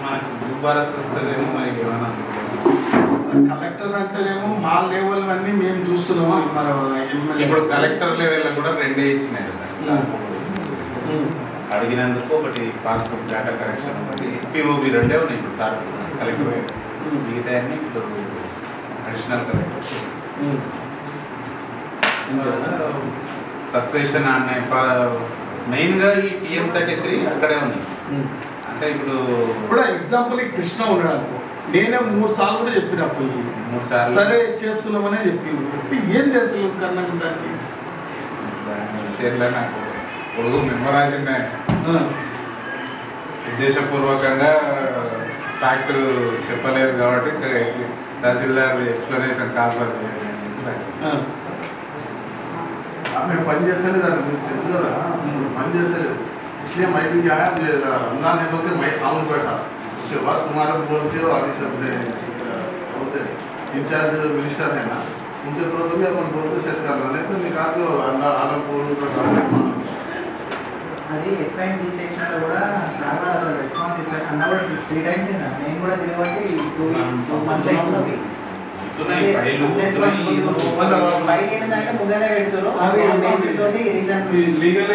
మనకు భూభారత్ వస్తుందేమో మరి ఏమైనా కలెక్టర్ అంటేనేమో మా లెవెల్ అన్నీ మేము చూస్తున్నాము. మరి ఇప్పుడు కలెక్టర్ లెవెల్లో కూడా రెండే ఇచ్చినాయి సార్. అడిగినందుకు ఒకటి పాస్పోర్ట్ డేటా కరెక్షన్, ఒకటి పిఓబి రెండే ఉన్నాయి ఇప్పుడు సార్ కలెక్టర్. మిగతా అన్ని ఇప్పుడు అడిషనల్ కలెక్టర్. సక్సెషన్ అనే మెయిన్గా ఈ TM33 అక్కడే ఉన్నాయి. అంటే ఇప్పుడు కూడా ఎగ్జాంపుల్ ఈ కృష్ణ ఉన్నాడు అనుకో, నేనే 3 సార్లు కూడా చెప్పినప్పుడు 3 సార్లు సరే చేస్తున్నామనే చెప్పింది. ఏం చేస్తారు కన్నా దానికి విషయంలో నాకు పొడుగు మెమరాసిందే ఉద్దేశపూర్వకంగా ఫ్యాక్ట్ చెప్పలేదు కాబట్టి తహసీల్దార్ ఎక్స్ప్లెనేషన్ కాల్ఫర్ మేము పని చేస్తలేదు దాన్ని మీకు తెలుసు కదా, పని చేస్తలేదు. इसलिए मैं भी क्या है रमजान है बोल के मैं आऊँ बैठा, उसके बाद तुम्हारा बोलते हो आर्टिस्ट अपने बोलते इंचार्ज मिनिस्टर है ना, उनके थ्रू तो भी अपन बोलते सेट करना, नहीं तो निकाल दो अंदर आलमपुर అది FID సెక్షన్లో కూడా సార్ అసలు రెస్పాన్స్ ఇస్తారు అన్న కూడా 3 టైమ్స్ అయినా నేను కూడా తినబట్టి 2 మంత్స్ అయిపోయింది. బయట ఏంటంటే ముందరే పెడతారు లీగల్